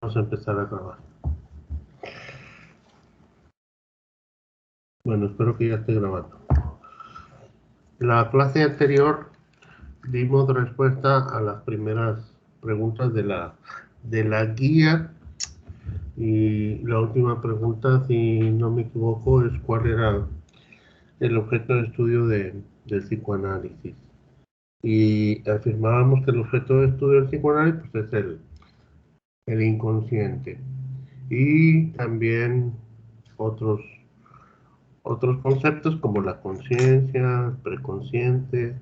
Vamos a empezar a grabar. Bueno, espero que ya esté grabando. La clase anterior dimos respuesta a las primeras preguntas de la guía, y la última pregunta, si no me equivoco, es cuál era el objeto de estudio del psicoanálisis. Y afirmábamos que el objeto de estudio del psicoanálisis pues, es el inconsciente. Y también otros conceptos como la conciencia, preconsciente,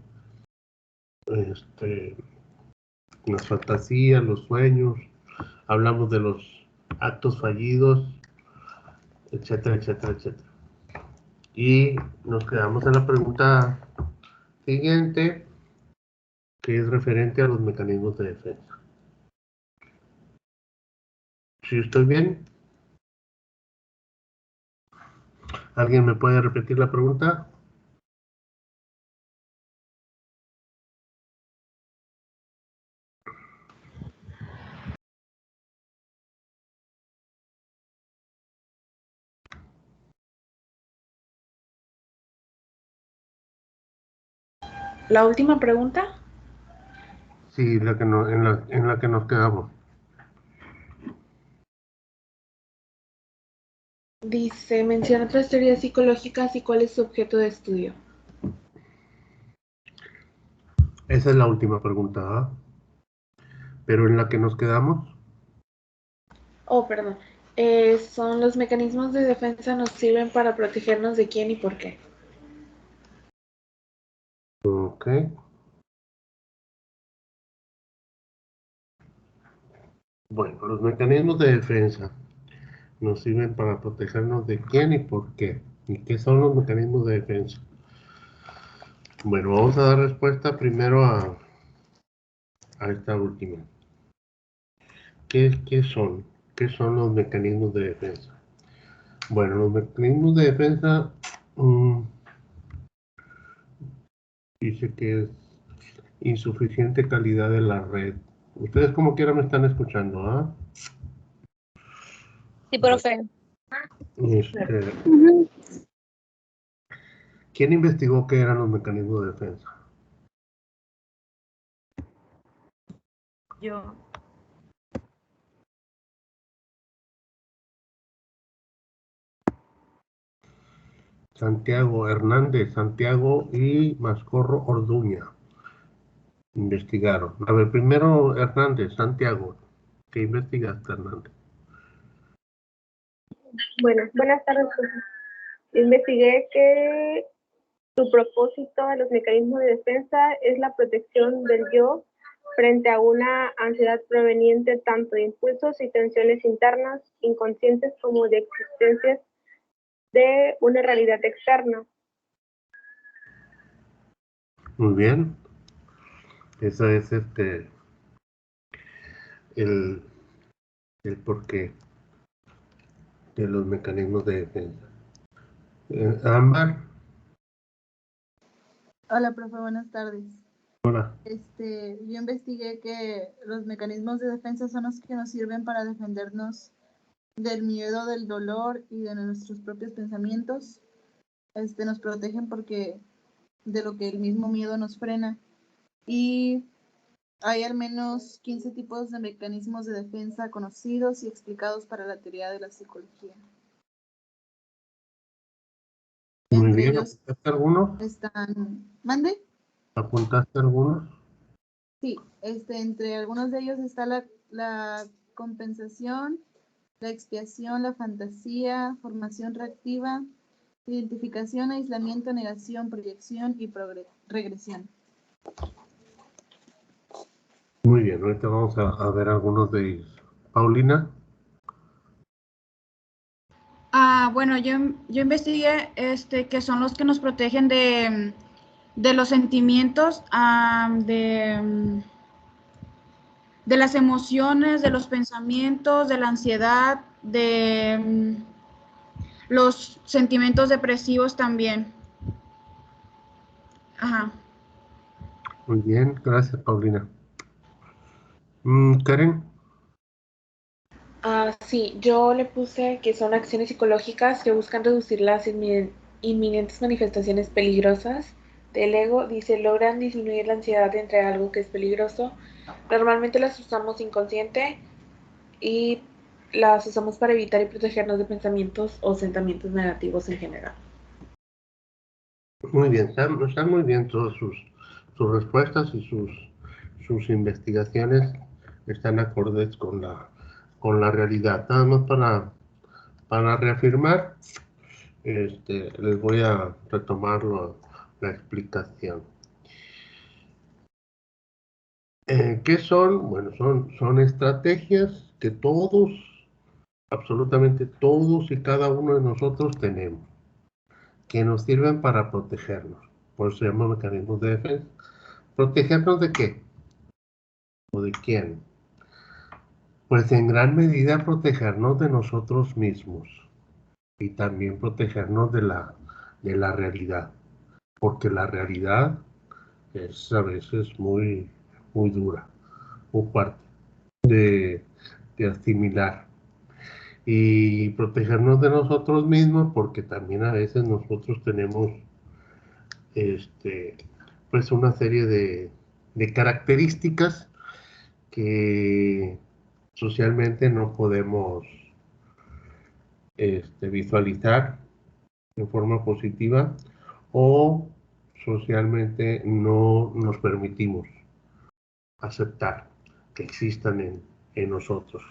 las fantasías, los sueños, hablamos de los actos fallidos, etcétera, etcétera, etcétera. Y nos quedamos en la pregunta siguiente, que es referente a los mecanismos de defensa. ¿Sí estoy bien? ¿Alguien me puede repetir la pregunta? ¿La última pregunta? Sí, en la que nos quedamos. Dice, menciona otras teorías psicológicas y cuál es su objeto de estudio. Esa es la última pregunta, ¿ah? Pero en la que nos quedamos. Oh, perdón. Son los mecanismos de defensa nos sirven para protegernos de quién y por qué. Ok. Bueno, los mecanismos de defensa nos sirven para protegernos de quién y por qué. ¿Y qué son los mecanismos de defensa? Bueno, vamos a dar respuesta primero a esta última. ¿Qué son? ¿Qué son los mecanismos de defensa? Bueno, los mecanismos de defensa dice que es insuficiente calidad de la red. Ustedes como quiera me están escuchando, ¿ah? Sí, profe. Este, ¿quién investigó qué eran los mecanismos de defensa? Yo. Santiago Hernández, Santiago y Mascorro Orduña investigaron. A ver, primero Hernández, Santiago. ¿Qué investigaste, Hernández? Bueno, buenas tardes, profe. Investigué que su propósito de los mecanismos de defensa es la protección del yo frente a una ansiedad proveniente tanto de impulsos y tensiones internas, inconscientes, como de existencias de una realidad externa. Muy bien. Ese es el porqué de los mecanismos de defensa. Ámbar. Hola, profe, buenas tardes. Hola. Yo investigué que los mecanismos de defensa son los que nos sirven para defendernos del miedo, del dolor y de nuestros propios pensamientos. Nos protegen porque de lo que el mismo miedo nos frena. Y hay al menos 15 tipos de mecanismos de defensa conocidos y explicados para la teoría de la psicología. Muy Entre bien. ellos ¿Apuntaste algunos? están... ¿Mande? ¿Apuntaste algunos? Sí, entre algunos de ellos está la compensación, la expiación, la fantasía, formación reactiva, identificación, aislamiento, negación, proyección y regresión. Muy bien, ahorita vamos a ver algunos de ellos. Paulina. Bueno, yo investigué que son los que nos protegen de los sentimientos, de las emociones, de los pensamientos, de la ansiedad, de los sentimientos depresivos también. Ajá. Muy bien, gracias, Paulina. Karen. Sí, yo le puse que son acciones psicológicas que buscan reducir las inminentes manifestaciones peligrosas del ego. Dice, logran disminuir la ansiedad entre algo que es peligroso. Normalmente las usamos inconsciente y las usamos para evitar y protegernos de pensamientos o sentimientos negativos en general. Muy bien, están muy bien todas sus respuestas y sus investigaciones están acordes con la realidad. Nada más para reafirmar, les voy a retomar la explicación. ¿Qué son? Bueno, son estrategias que todos, absolutamente todos y cada uno de nosotros tenemos, que nos sirven para protegernos. Por eso se llaman mecanismos de defensa. ¿Protegernos de qué? ¿O de quién? Pues en gran medida protegernos de nosotros mismos y también protegernos de la realidad, porque la realidad es a veces muy, muy dura, muy fuerte de asimilar. Y protegernos de nosotros mismos porque también a veces nosotros tenemos pues una serie de características que socialmente no podemos visualizar en forma positiva o socialmente no nos permitimos aceptar que existan en nosotros.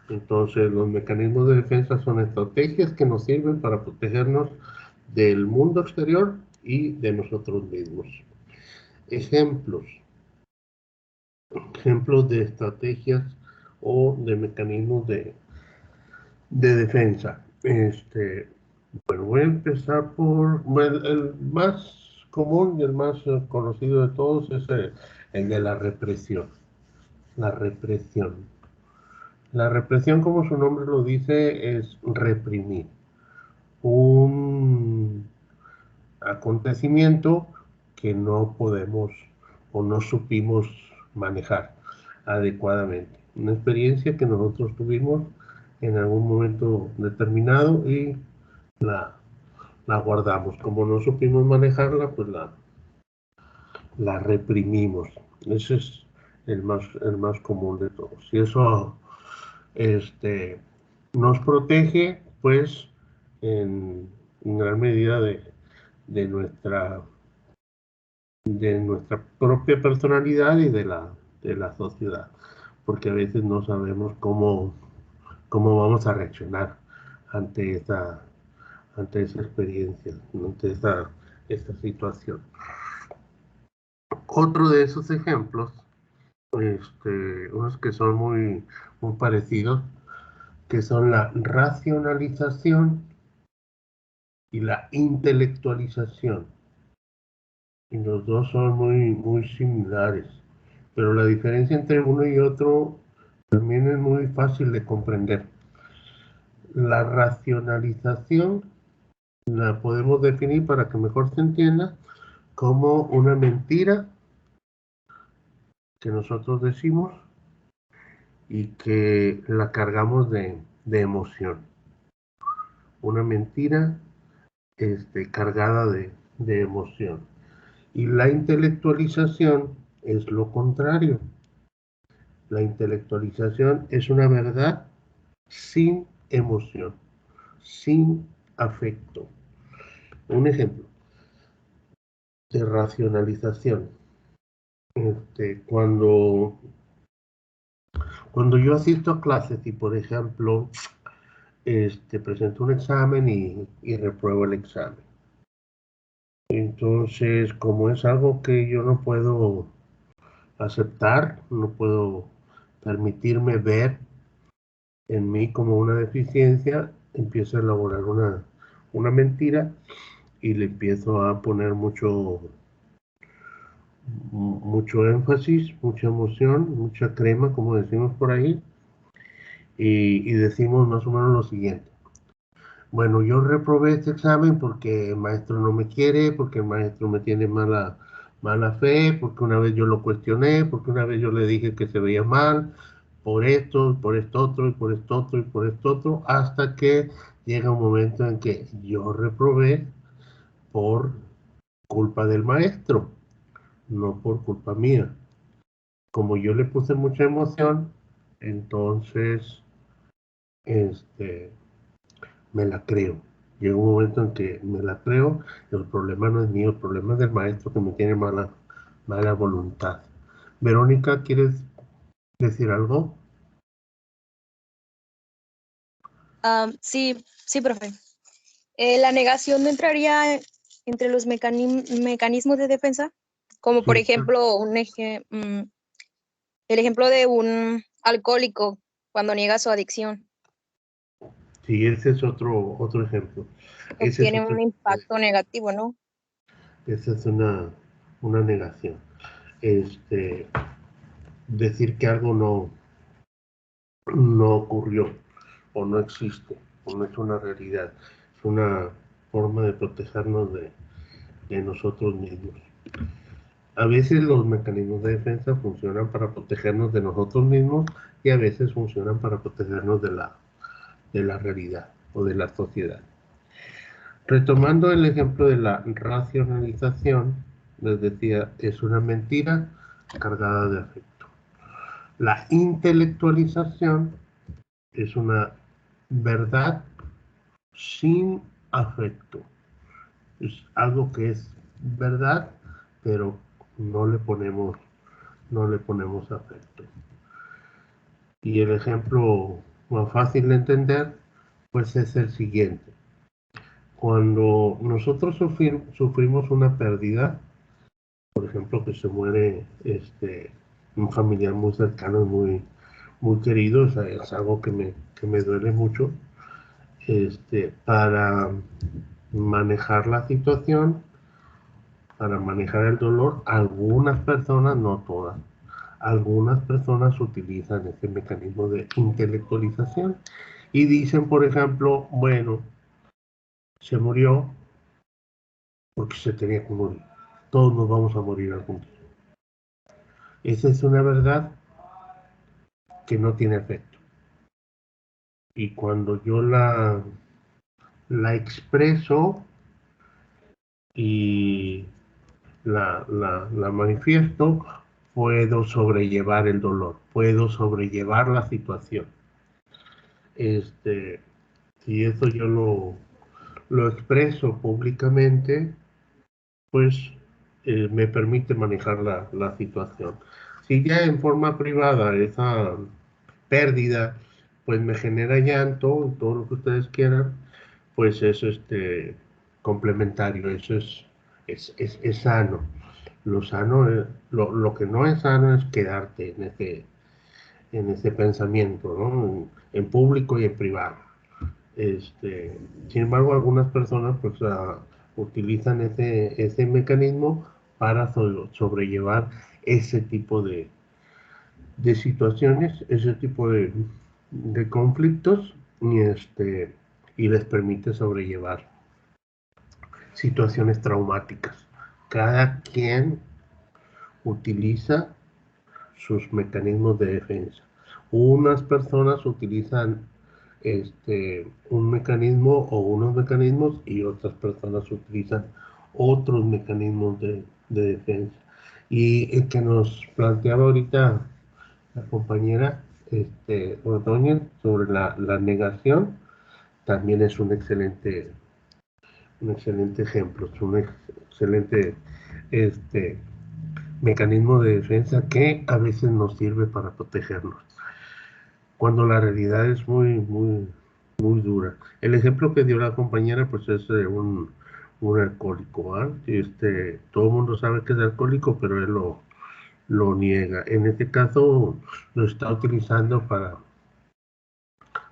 Entonces, los mecanismos de defensa son estrategias que nos sirven para protegernos del mundo exterior y de nosotros mismos. Ejemplos de estrategias o de mecanismos de defensa. Bueno, voy a empezar por el más común y el más conocido de todos es el de la represión. La represión. La represión, como su nombre lo dice, es reprimir un acontecimiento que no podemos o no supimos manejar adecuadamente. Una experiencia que nosotros tuvimos en algún momento determinado y la guardamos. Como no supimos manejarla, pues la reprimimos. Ese es el más común de todos. Y eso nos protege, pues, en gran medida de nuestra propia personalidad y de la sociedad, porque a veces no sabemos cómo vamos a reaccionar ante esa experiencia, ante esta situación. Otro de esos ejemplos, unos que son muy, muy parecidos, que son la racionalización y la intelectualización. Y los dos son muy, muy similares, pero la diferencia entre uno y otro también es muy fácil de comprender. La racionalización la podemos definir para que mejor se entienda como una mentira que nosotros decimos y que la cargamos de emoción. Una mentira cargada de emoción. Y la intelectualización es lo contrario. La intelectualización es una verdad sin emoción, sin afecto. Un ejemplo de racionalización. Cuando yo asisto a clases y, por ejemplo, presento un examen y repruebo el examen. Entonces, como es algo que yo no puedo aceptar, no puedo permitirme ver en mí como una deficiencia, empiezo a elaborar una mentira y le empiezo a poner mucho énfasis, mucha emoción, mucha crema, como decimos por ahí, y decimos más o menos lo siguiente. Bueno, yo reprobé este examen porque el maestro no me quiere, porque el maestro me tiene mala fe, porque una vez yo lo cuestioné, porque una vez yo le dije que se veía mal, por esto, por esto otro, y por esto otro, y por esto otro, hasta que llega un momento en que yo reprobé por culpa del maestro, no por culpa mía. Como yo le puse mucha emoción, entonces me la creo. Llega un momento en que me la creo, el problema no es mío, el problema es del maestro que me tiene mala voluntad. Verónica, ¿quieres decir algo? Sí, sí, profe. La negación no entraría entre los mecanismos de defensa, como por Sí, ejemplo el ejemplo de un alcohólico cuando niega su adicción, sí, ese es otro ejemplo. pues Ese es tiene otro un ejemplo. impacto negativo, ¿no? Esa es una negación. Decir que algo no ocurrió o no existe o no es una realidad. Es una forma de protegernos de nosotros mismos. A veces los mecanismos de defensa funcionan para protegernos de nosotros mismos y a veces funcionan para protegernos de la realidad o de la sociedad. Retomando el ejemplo de la racionalización, les decía, es una mentira cargada de afecto. La intelectualización es una verdad sin afecto. Es algo que es verdad, pero no le ponemos afecto. Y el ejemplo más fácil de entender, pues es el siguiente. Cuando nosotros sufrimos una pérdida, por ejemplo, que se muere un familiar muy cercano, muy querido, o sea, es algo que me duele mucho, para manejar la situación, para manejar el dolor, algunas personas, no todas, algunas personas utilizan este mecanismo de intelectualización y dicen, por ejemplo, bueno, se murió porque se tenía que morir. Todos nos vamos a morir algún día. Esa es una verdad que no tiene efecto. Y cuando yo la expreso y la manifiesto, puedo sobrellevar el dolor, puedo sobrellevar la situación. Si eso yo lo expreso públicamente, pues me permite manejar la situación. Si ya en forma privada esa pérdida pues me genera llanto, todo lo que ustedes quieran, pues es complementario, eso es sano. Lo sano lo que no es sano es quedarte en ese pensamiento, ¿no? En público y en privado. Sin embargo, algunas personas pues utilizan ese mecanismo para sobrellevar ese tipo de situaciones, ese tipo de conflictos y les permite sobrellevar situaciones traumáticas. Cada quien utiliza sus mecanismos de defensa. Unas personas utilizan un mecanismo o unos mecanismos y otras personas utilizan otros mecanismos de defensa. Y el que nos planteaba ahorita la compañera Ordóñez sobre la negación también es un excelente ejemplo, es un excelente mecanismo de defensa que a veces nos sirve para protegernos cuando la realidad es muy dura. El ejemplo que dio la compañera pues es un alcohólico, ¿ah? Todo el mundo sabe que es alcohólico, pero él lo niega. En este caso lo está utilizando para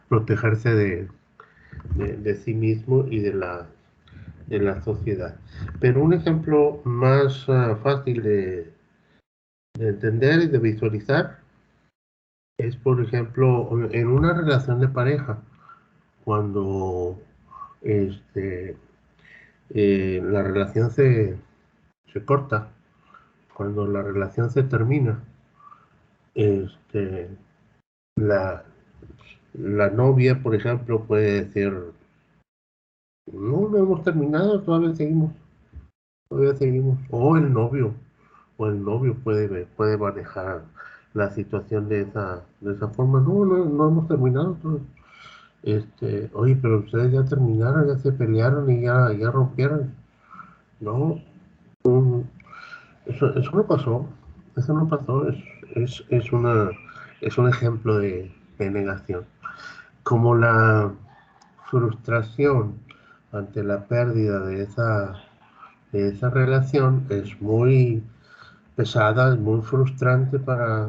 protegerse de sí mismo y de la sociedad. Pero un ejemplo más fácil de entender y de visualizar es, por ejemplo, en una relación de pareja, cuando la relación se corta, cuando la relación se termina, este, la novia, por ejemplo, puede decir, no hemos terminado, todavía seguimos. O el novio puede manejar la situación de esa forma. No hemos terminado. Oye, pero ustedes ya terminaron, ya se pelearon y ya rompieron. No, eso no pasó. Eso no pasó. Es un ejemplo de negación. Como la frustración ante la pérdida de esa relación es muy pesada, es muy frustrante para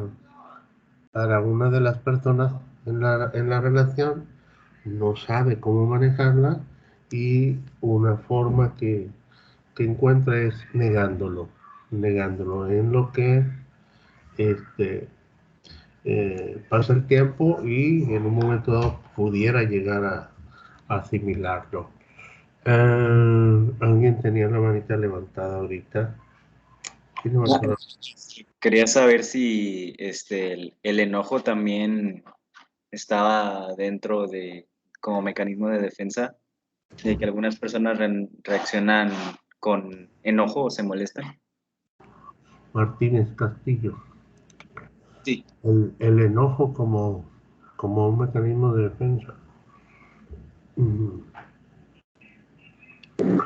una de las personas en la relación, no sabe cómo manejarla y una forma que encuentra es negándolo en lo que este, pasa el tiempo y en un momento dado pudiera llegar a asimilarlo. Alguien tenía la manita levantada ahorita. ¿Quién levantó la- Quería saber si el enojo también estaba dentro de como mecanismo de defensa, de que algunas personas reaccionan con enojo o se molestan. Martínez Castillo? Sí. El enojo como un mecanismo de defensa. Mm,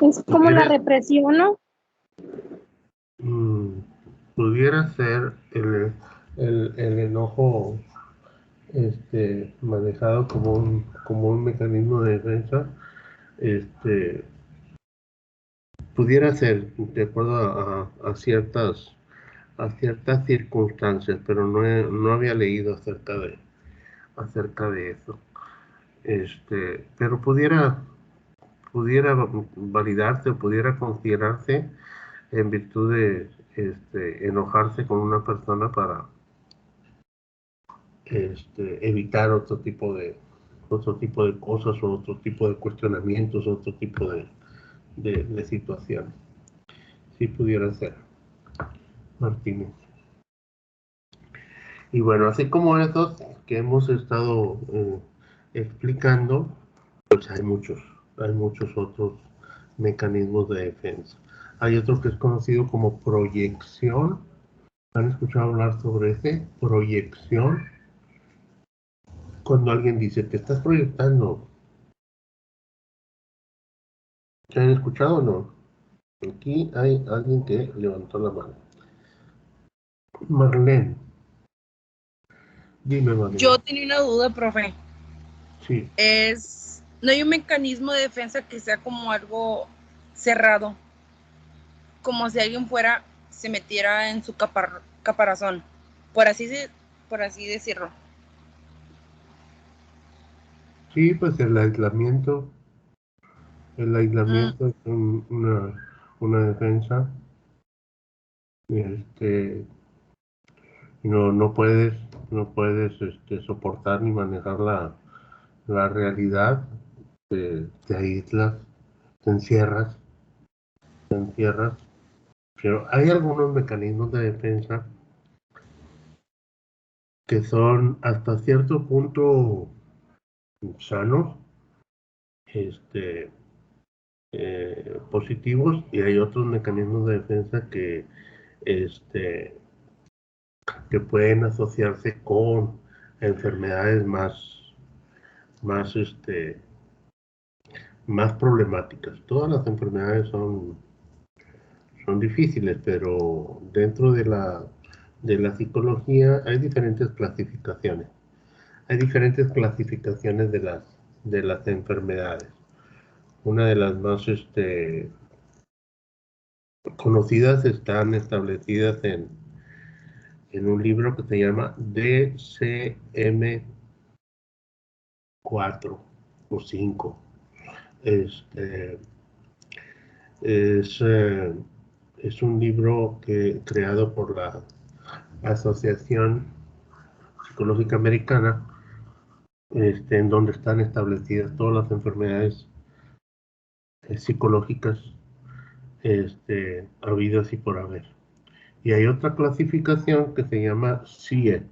Es como la represión, ¿no? mm, Pudiera ser el enojo manejado como un mecanismo de defensa. Pudiera ser de acuerdo a ciertas circunstancias, pero no había leído acerca de eso. Pero pudiera validarse o pudiera considerarse en virtud de enojarse con una persona para evitar otro tipo de cosas o otro tipo de cuestionamientos, otro tipo de situaciones. Sí pudiera ser, Martínez. Y bueno, así como esos que hemos estado explicando, pues hay muchos otros mecanismos de defensa. Hay otro que es conocido como proyección. ¿Han escuchado hablar sobre ese? Proyección. Cuando alguien dice, te estás proyectando. ¿Se han escuchado o no? Aquí hay alguien que levantó la mano. Marlene. Dime, Marlene. Yo tenía una duda, profe. Sí. No hay un mecanismo de defensa que sea como algo cerrado, como si alguien se metiera en su caparazón, por así decirlo. Sí, pues el aislamiento. El aislamiento es una defensa. No puedes soportar ni manejar la realidad. Te aíslas, te encierras. Pero hay algunos mecanismos de defensa que son hasta cierto punto sanos, positivos, y hay otros mecanismos de defensa este, que pueden asociarse con enfermedades más, más problemáticas. Todas las enfermedades son difíciles, pero dentro de la psicología hay diferentes clasificaciones. Hay diferentes clasificaciones de las enfermedades. Una de las más conocidas están establecidas en un libro que se llama DCM 4 o 5. Es un libro creado por la Asociación Psicológica Americana, en donde están establecidas todas las enfermedades psicológicas habidas y por haber. Y hay otra clasificación que se llama CIE,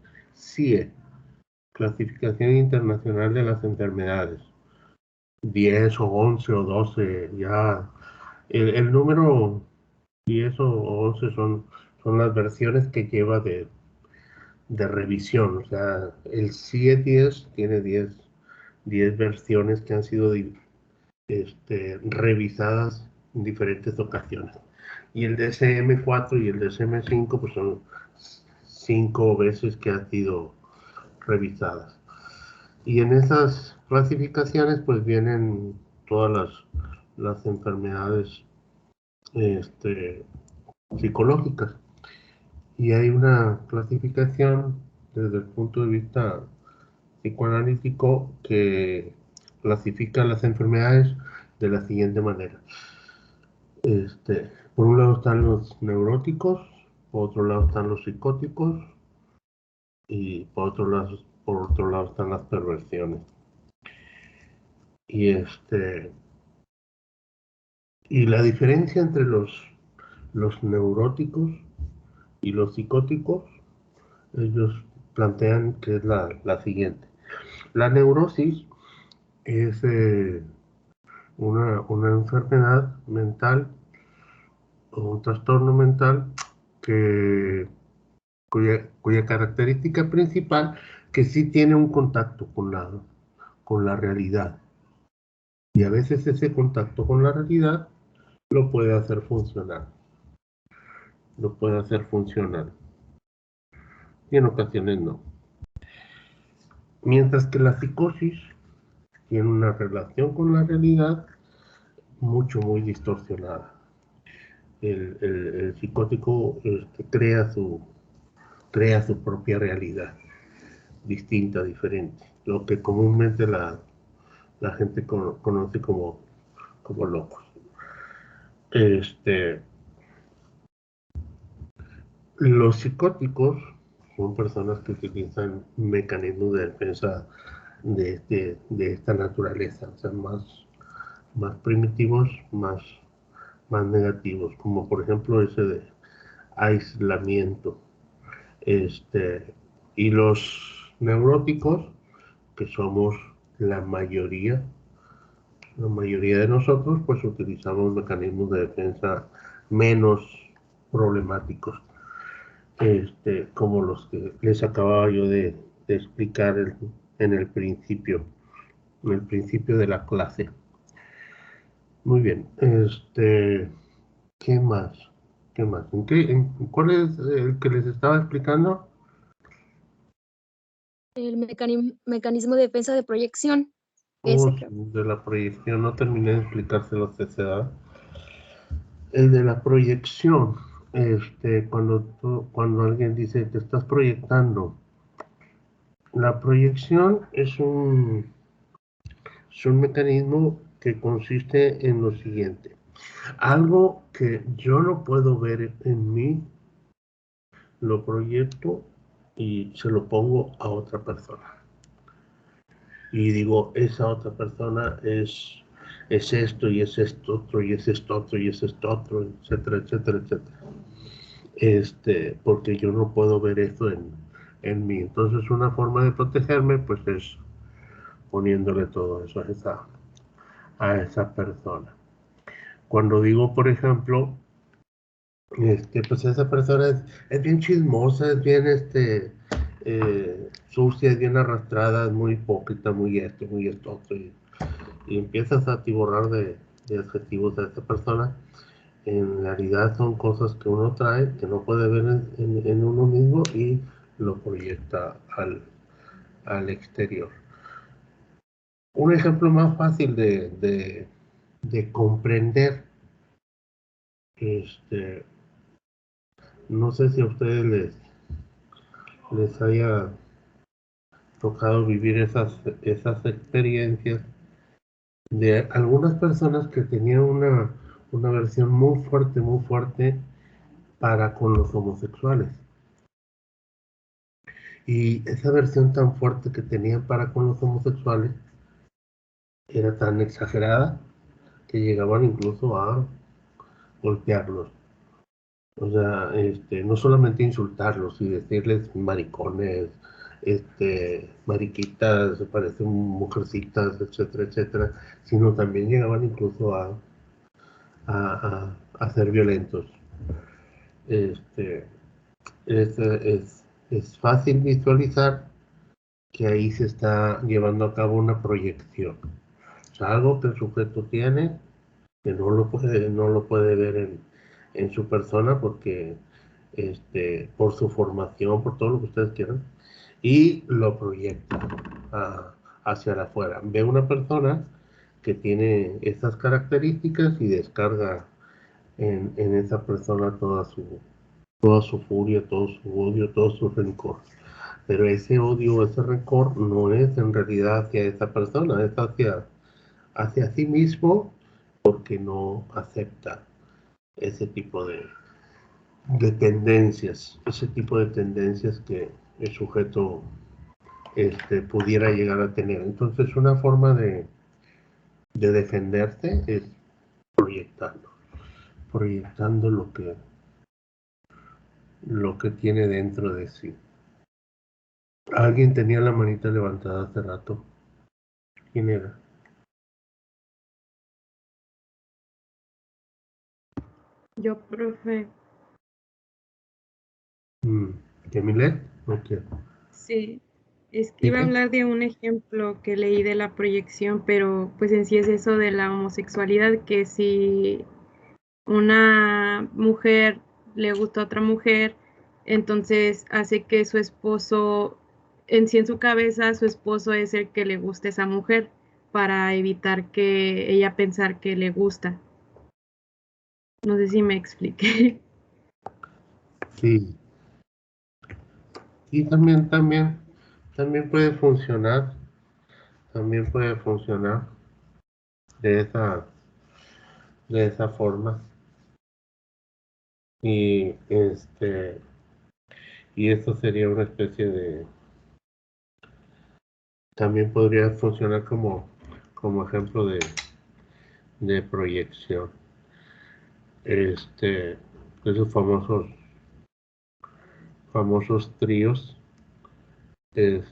clasificación internacional de las enfermedades. 10 o 11 o 12, ya. El número 10 o 11 son las versiones que lleva de revisión. O sea, el CIE-10 tiene 10 versiones que han sido revisadas en diferentes ocasiones. Y el DSM-4 y el DSM-5 pues son 5 veces que han sido revisadas. Y en esas clasificaciones pues vienen todas las enfermedades psicológicas. Y hay una clasificación desde el punto de vista psicoanalítico que clasifica las enfermedades de la siguiente manera. Por un lado están los neuróticos, por otro lado están los psicóticos y por otro lado están las perversiones. Y la diferencia entre los neuróticos y los psicóticos, ellos plantean que es la siguiente. La neurosis es una enfermedad mental o un trastorno mental cuya característica principal que sí tiene un contacto con la realidad. Y a veces ese contacto con la realidad lo puede hacer funcionar. Y en ocasiones no. Mientras que la psicosis tiene una relación con la realidad muy distorsionada. El psicótico crea su propia realidad, distinta, diferente, lo que comúnmente la gente conoce como locos. Los psicóticos son personas que utilizan mecanismos de defensa de esta naturaleza, o sea, más primitivos, más negativos, como por ejemplo ese de aislamiento. Y los neuróticos, que somos la mayoría de nosotros, pues utilizamos mecanismos de defensa menos problemáticos, como los que les acababa yo de explicar en el principio de la clase. Muy bien, ¿qué más? ¿Cuál es el que les estaba explicando? El mecanismo de defensa de proyección. De la proyección, no terminé de explicárselo a CCA. El de la proyección, cuando alguien dice te estás proyectando, la proyección es un mecanismo que consiste en lo siguiente: algo que yo no puedo ver en mí, lo proyecto y se lo pongo a otra persona. Y digo, esa otra persona es esto, y es esto otro, y es esto otro, y es esto otro, etcétera, etcétera, etcétera. Porque yo no puedo ver eso en mí. Entonces, una forma de protegerme, pues, es poniéndole todo eso a esa persona. Cuando digo, por ejemplo, pues esa persona es bien chismosa, es bien sucia, es bien arrastrada, es muy hipócrita, muy esto otro, y empiezas a atiborrar de adjetivos a esa persona. En realidad son cosas que uno trae, que no puede ver en uno mismo, y lo proyecta al exterior. Un ejemplo más fácil de comprender, no sé si a ustedes les haya tocado vivir esas experiencias de algunas personas que tenían una versión muy fuerte para con los homosexuales. Y esa versión tan fuerte que tenían para con los homosexuales era tan exagerada que llegaban incluso a golpearlos. O sea, no solamente insultarlos y decirles maricones, mariquitas, parecen mujercitas, etcétera, etcétera, sino también llegaban incluso a ser violentos. Es fácil visualizar que ahí se está llevando a cabo una proyección. O sea, algo que el sujeto tiene, que no lo puede ver en su persona porque por su formación, por todo lo que ustedes quieran, y lo proyecta hacia afuera. Ve una persona que tiene estas características y descarga en esa persona toda su furia, todo su odio, todo su rencor. Pero ese odio, ese rencor no es en realidad hacia esa persona, es hacia sí mismo, porque no acepta ese tipo de tendencias, ese tipo de tendencias que el sujeto pudiera llegar a tener. Entonces, una forma de defenderse es proyectando lo que tiene dentro de sí. Alguien tenía la manita levantada hace rato. ¿Quién era? Yo, profe. ¿Yamilet? Ok. Sí, es que iba a hablar de un ejemplo que leí de la proyección, pero pues en sí es eso de la homosexualidad, que si una mujer le gusta a otra mujer, entonces hace que su esposo, en sí en su cabeza, su esposo es el que le gusta a esa mujer para evitar que ella pensar que le gusta. No sé si me expliqué. Sí. Y también puede funcionar. También puede funcionar de esa forma. Y esto sería una especie de, también podría funcionar como ejemplo de proyección. Esos famosos tríos, que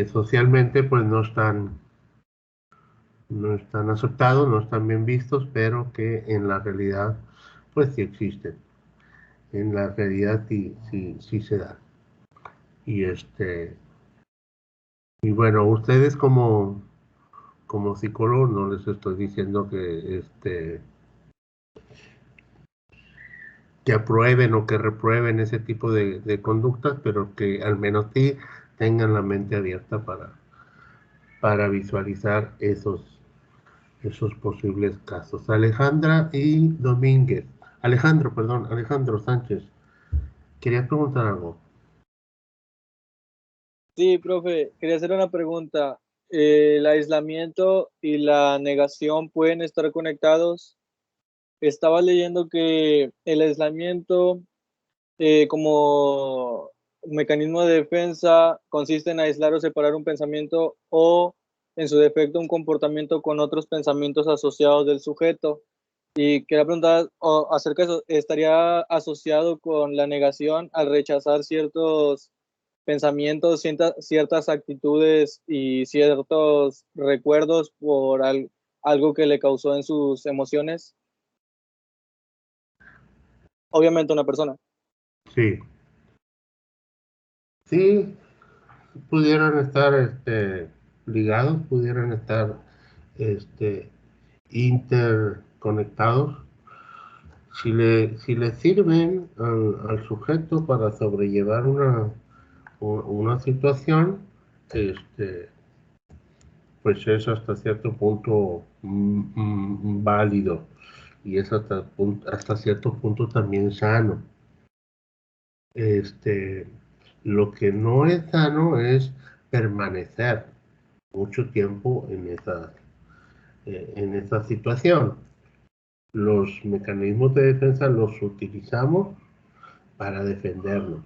socialmente pues no están aceptados, no están bien vistos, pero que en la realidad pues sí existen. En la realidad sí se dan. Y y bueno, ustedes como psicólogos no les estoy diciendo que aprueben o que reprueben ese tipo de conductas, pero que al menos sí tengan la mente abierta para visualizar esos posibles casos. Alejandra y Domínguez. Alejandro Sánchez. Quería preguntar algo. Sí, profe, quería hacer una pregunta. ¿El aislamiento y la negación pueden estar conectados? Estaba leyendo que el aislamiento como mecanismo de defensa consiste en aislar o separar un pensamiento o, en su defecto, un comportamiento con otros pensamientos asociados del sujeto. Y quería preguntar acerca de eso, ¿estaría asociado con la negación al rechazar ciertos pensamientos, ciertas actitudes y ciertos recuerdos por algo que le causó en sus emociones? Obviamente una persona. Sí. Sí, pudieran estar ligados, pudieran estar interconectados. Si le sirven al sujeto para sobrellevar una situación, pues es hasta cierto punto válido y es hasta cierto punto también sano. Lo que no es sano es permanecer mucho tiempo en esa situación. Los mecanismos de defensa los utilizamos para defendernos.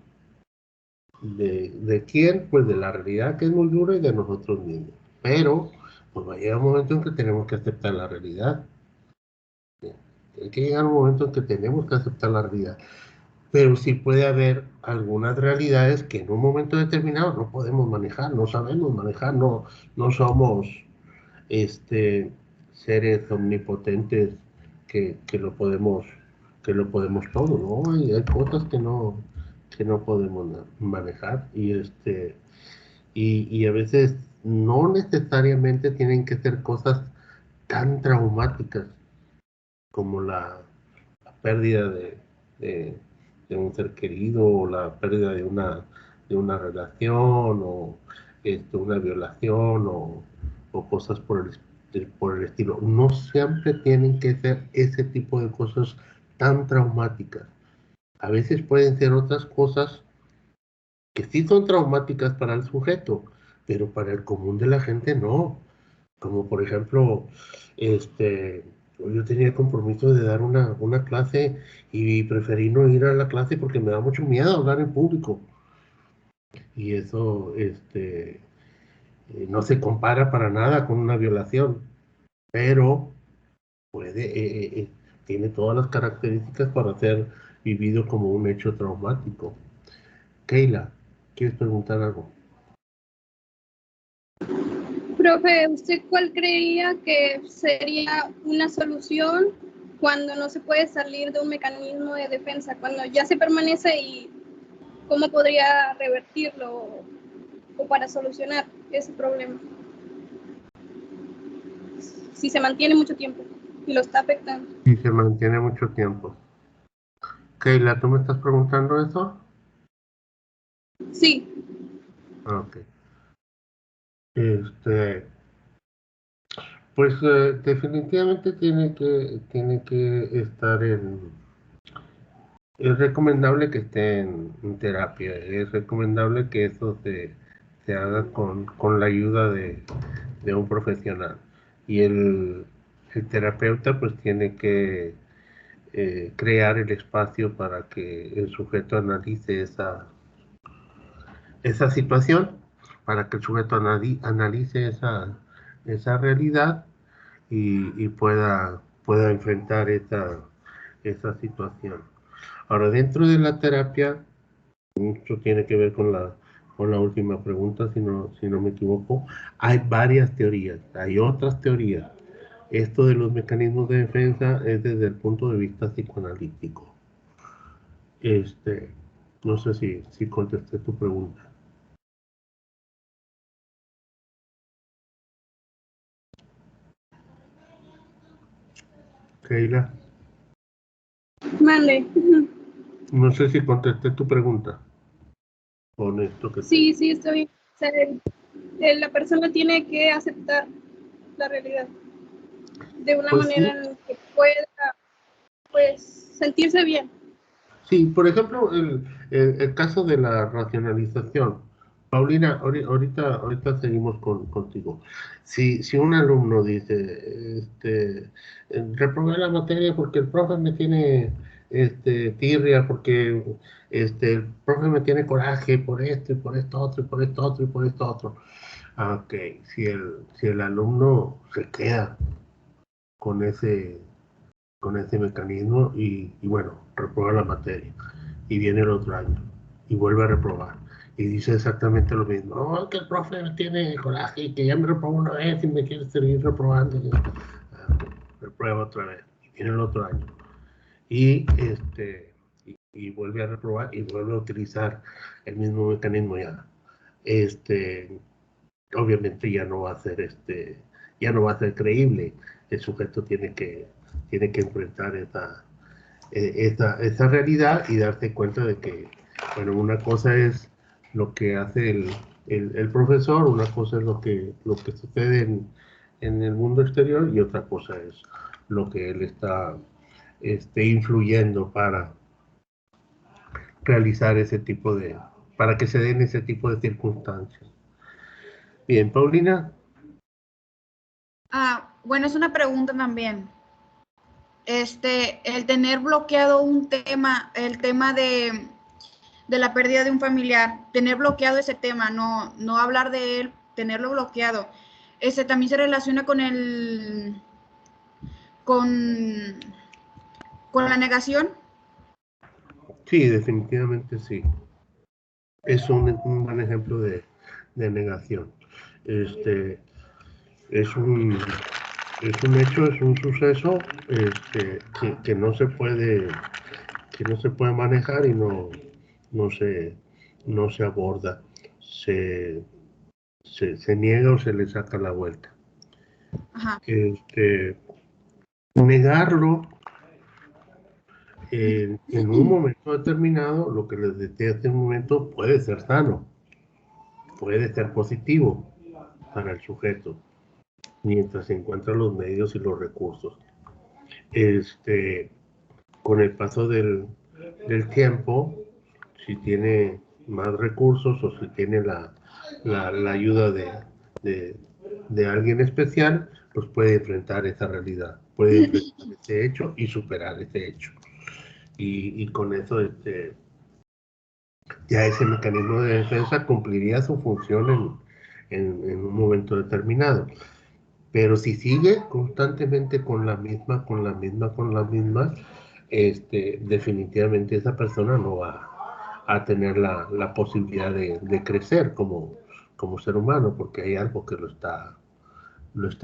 ¿De quién? Pues de la realidad, que es muy dura, y de nosotros mismos. Pero pues va a llegar un momento en que tenemos que aceptar la realidad. Hay que llegar un momento en que tenemos que aceptar la realidad. pero sí puede haber algunas realidades que en un momento determinado no podemos manejar, no sabemos manejar, no somos seres omnipotentes que lo podemos todo, ¿no? Hay cosas que no podemos manejar y a veces no necesariamente tienen que ser cosas tan traumáticas como la pérdida de un ser querido o la pérdida de una relación o una violación o cosas por el estilo. No siempre tienen que ser ese tipo de cosas tan traumáticas. A veces pueden ser otras cosas que sí son traumáticas para el sujeto, pero para el común de la gente no. Como por ejemplo, yo tenía el compromiso de dar una clase y preferí no ir a la clase porque me da mucho miedo hablar en público. Y eso no se compara para nada con una violación, pero tiene todas las características para ser vivido como un hecho traumático. Keila, ¿quieres preguntar algo? Profe, ¿usted cuál creería que sería una solución cuando no se puede salir de un mecanismo de defensa, cuando ya se permanece, y cómo podría revertirlo o para solucionar ese problema? Si se mantiene mucho tiempo y lo está afectando. Si se mantiene mucho tiempo. Keila, ¿tú me estás preguntando eso? Sí. Ok. Pues definitivamente tiene que estar es recomendable que esté en terapia, es recomendable que eso se haga con la ayuda de un profesional. Y el terapeuta pues tiene que crear el espacio para que el sujeto analice esa situación, para que el sujeto analice esa realidad y pueda enfrentar esa situación. Ahora, dentro de la terapia, esto tiene que ver con la última pregunta, si no me equivoco, hay varias teorías, hay otras teorías. Esto de los mecanismos de defensa es desde el punto de vista psicoanalítico. No sé si contesté tu pregunta. Keila. Mande. No sé si contesté tu pregunta. Con esto que Sí, está bien. O sea, la persona tiene que aceptar la realidad de una pues manera sí. en la que pueda, pues, sentirse bien. Sí, por ejemplo, el caso de la racionalización. Paulina, ahorita seguimos contigo. Si un alumno dice, reprobé la materia porque el profe me tiene tirria, porque el profe me tiene coraje por esto y por esto otro y por esto otro y por esto otro. Ok, si el alumno se queda con ese mecanismo y bueno, reprobar la materia y viene el otro año y vuelve a reprobar y dice exactamente lo mismo. No, que el profe tiene coraje y que ya me reprobó una vez y me quiere seguir reprobando. Reprueba otra vez y viene el otro año y vuelve a reprobar y vuelve a utilizar el mismo mecanismo ya. Obviamente ya no va a ser creíble. El sujeto tiene que enfrentar esa realidad y darse cuenta de que, bueno, una cosa es lo que hace el profesor, una cosa es lo que sucede en el mundo exterior y otra cosa es lo que él está influyendo para realizar para que se den ese tipo de circunstancias. Bien, Paulina. Bueno, es una pregunta también. El tener bloqueado un tema, el tema de la pérdida de un familiar, tener bloqueado ese tema, no hablar de él, tenerlo bloqueado. También se relaciona con con la negación. Sí, definitivamente sí. Es un buen ejemplo de negación. Es un hecho, es un suceso que no se puede manejar y no se aborda, se niega o se le saca la vuelta. Ajá. Negarlo en un momento determinado, lo que les decía hace un momento, puede ser sano, puede ser positivo para el sujeto, mientras se encuentran los medios y los recursos. Con el paso del tiempo, si tiene más recursos o si tiene la ayuda de alguien especial, pues puede enfrentar esa realidad, puede enfrentar ese hecho y superar ese hecho. Y con eso ya ese mecanismo de defensa cumpliría su función en un momento determinado. Pero si sigue constantemente con la misma, definitivamente esa persona no va a tener la posibilidad de crecer como ser humano, porque hay algo que lo está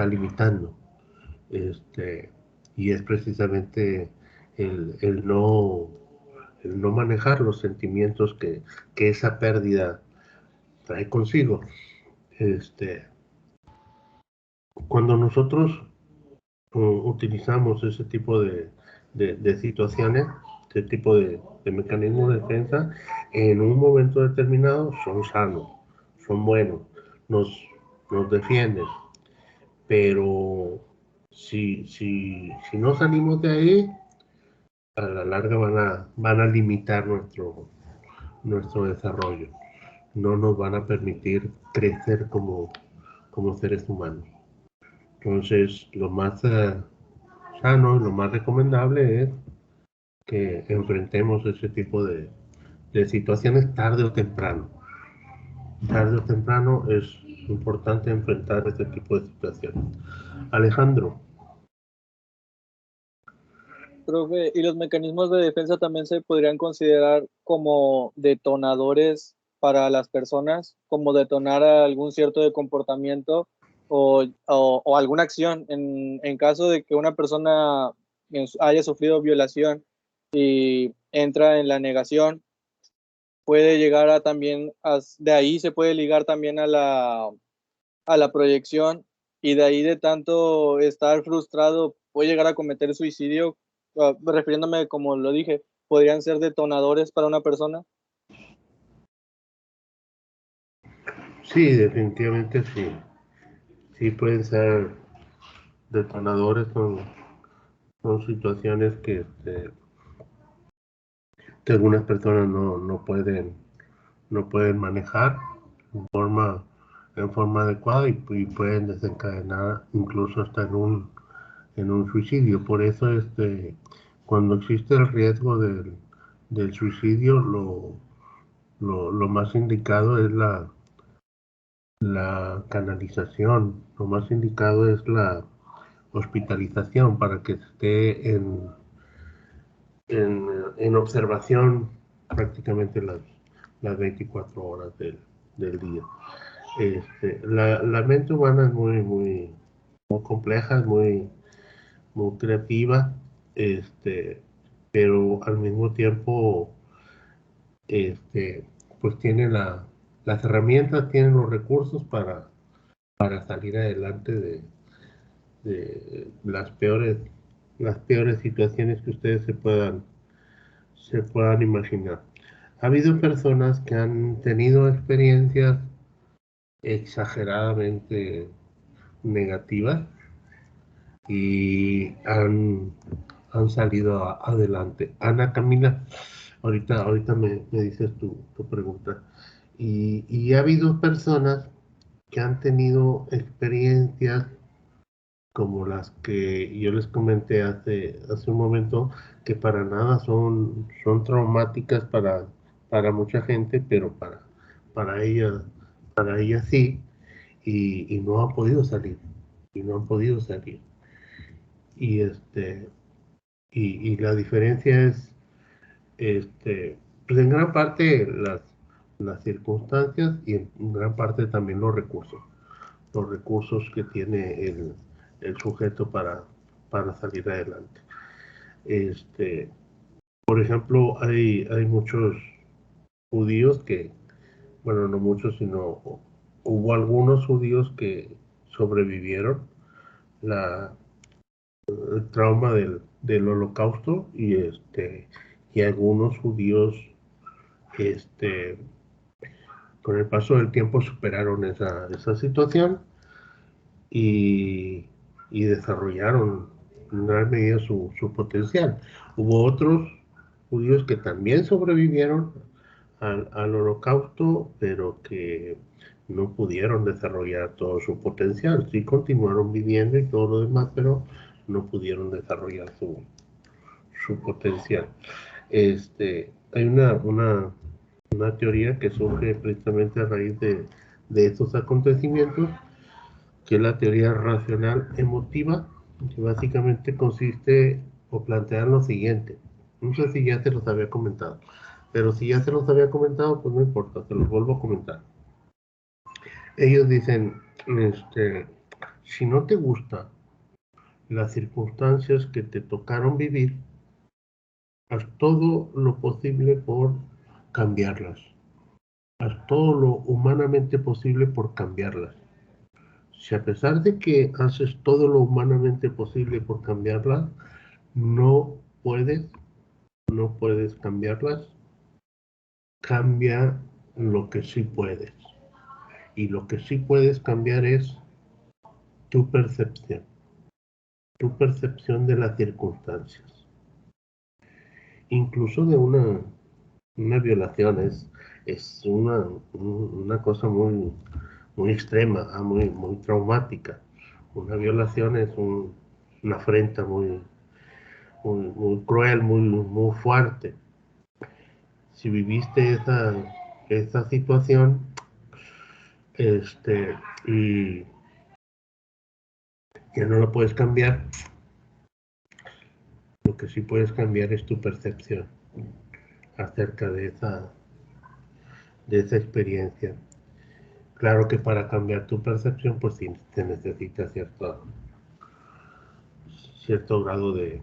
limitando. Y es precisamente el no manejar los sentimientos que esa pérdida trae consigo. Cuando nosotros utilizamos ese tipo de situaciones, este tipo de mecanismos de defensa, en un momento determinado son sanos, son buenos, nos defienden, pero si no salimos de ahí, a la larga van a limitar nuestro desarrollo, no nos van a permitir crecer como seres humanos. Entonces, lo más sano y lo más recomendable es que enfrentemos ese tipo de situaciones tarde o temprano. Tarde o temprano es importante enfrentar este tipo de situaciones. Alejandro. Profe, ¿y los mecanismos de defensa también se podrían considerar como detonadores para las personas, como detonar algún cierto de comportamiento o alguna acción en caso de que una persona haya sufrido violación y entra en la negación? Puede llegar a también, de ahí se puede ligar también a la proyección, y de ahí de tanto estar frustrado puede llegar a cometer suicidio. Refiriéndome, como lo dije, ¿podrían ser detonadores para una persona? Sí, definitivamente sí. Sí pueden ser detonadores, son situaciones que algunas personas no pueden manejar en forma adecuada y pueden desencadenar incluso hasta en un suicidio. Por eso cuando existe el riesgo del suicidio, lo más indicado es la canalización, lo más indicado es la hospitalización para que esté en observación prácticamente las 24 horas del día. La mente humana es muy compleja, es muy creativa, pero al mismo tiempo pues tiene las herramientas, tiene los recursos para salir adelante de las peores situaciones que ustedes se puedan imaginar. Ha habido personas que han tenido experiencias exageradamente negativas y han salido adelante. Ana Camila, ahorita me dices tu pregunta. Y ha habido personas que han tenido experiencias como las que yo les comenté hace un momento, que para nada son traumáticas para mucha gente, pero para ella sí, y no han podido salir, y la diferencia es pues en gran parte las circunstancias y en gran parte también los recursos que tiene el sujeto para salir adelante. Por ejemplo, hay muchos judíos que, bueno, no muchos, sino hubo algunos judíos que sobrevivieron el trauma del holocausto y algunos judíos con el paso del tiempo superaron esa situación y desarrollaron en gran medida su potencial. Hubo otros judíos que también sobrevivieron al holocausto, pero que no pudieron desarrollar todo su potencial. Sí continuaron viviendo y todo lo demás, pero no pudieron desarrollar su potencial. Hay una teoría que surge precisamente a raíz de estos acontecimientos, que es la teoría racional emotiva, que básicamente consiste o plantea lo siguiente. No sé si ya se los había comentado, pero si ya se los había comentado, pues no importa, se los vuelvo a comentar. Ellos dicen, si no te gustan las circunstancias que te tocaron vivir, haz todo lo posible por cambiarlas. Haz todo lo humanamente posible por cambiarlas. Si a pesar de que haces todo lo humanamente posible por cambiarlas, no puedes cambiarlas, cambia lo que sí puedes. Y lo que sí puedes cambiar es tu percepción de las circunstancias. Incluso de una violación es una cosa muy extrema, muy traumática. Una violación es una afrenta muy cruel, muy fuerte. Si viviste esa situación, y que no lo puedes cambiar, lo que sí puedes cambiar es tu percepción acerca de esa experiencia. Claro que para cambiar tu percepción, pues sí te necesita cierto grado de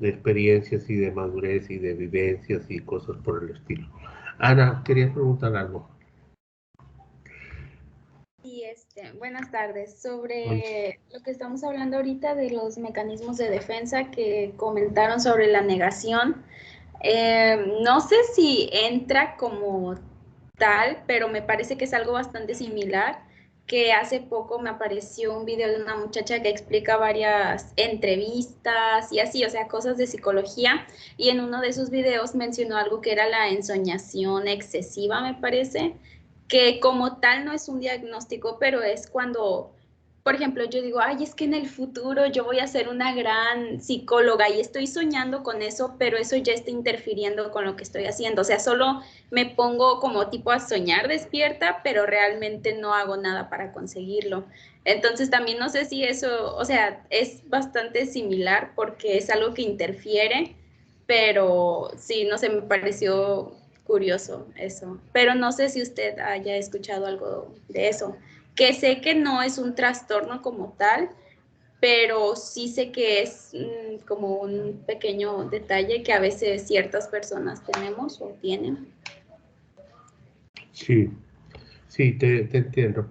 experiencias y de madurez y de vivencias y cosas por el estilo. Ana, quería preguntar algo. Sí, buenas tardes. Sobre lo que estamos hablando ahorita de los mecanismos de defensa que comentaron sobre la negación, no sé si entra como tal, pero me parece que es algo bastante similar, que hace poco me apareció un video de una muchacha que explica varias entrevistas y así, o sea, cosas de psicología, y en uno de sus videos mencionó algo que era la ensoñación excesiva, me parece, que como tal no es un diagnóstico, pero es cuando, por ejemplo, yo digo, ay, es que en el futuro yo voy a ser una gran psicóloga y estoy soñando con eso, pero eso ya está interfiriendo con lo que estoy haciendo. O sea, solo me pongo como tipo a soñar despierta, pero realmente no hago nada para conseguirlo. Entonces también no sé si eso, o sea, es bastante similar porque es algo que interfiere, pero sí, no sé, me pareció curioso eso. Pero no sé si usted haya escuchado algo de eso, que sé que no es un trastorno como tal, pero sí sé que es como un pequeño detalle que a veces ciertas personas tenemos o tienen. Sí, te entiendo.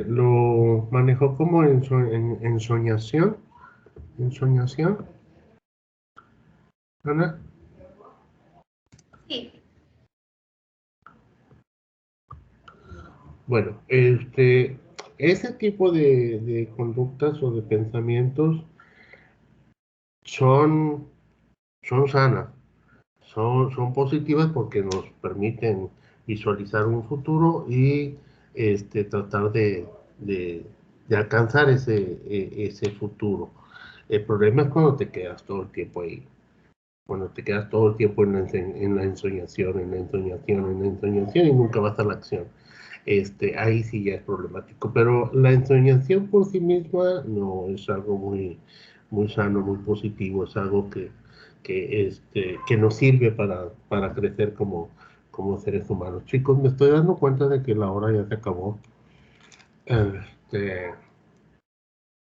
Lo manejó como ensoñación. ¿Ensoñación? ¿Ana? Sí. Bueno, ese tipo de conductas o de pensamientos son sanas, son positivas porque nos permiten visualizar un futuro y tratar de alcanzar ese futuro. El problema es cuando te quedas todo el tiempo ahí, cuando te quedas todo el tiempo en la ensoñación y nunca vas a la acción. Ahí sí ya es problemático, pero la ensoñación por sí misma no es algo muy sano, muy positivo, es algo que que nos sirve para crecer como seres humanos. Chicos, me estoy dando cuenta de que la hora ya se acabó.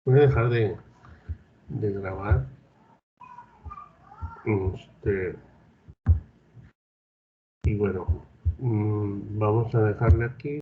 Voy a dejar de grabar. Y bueno, vamos a dejarle aquí.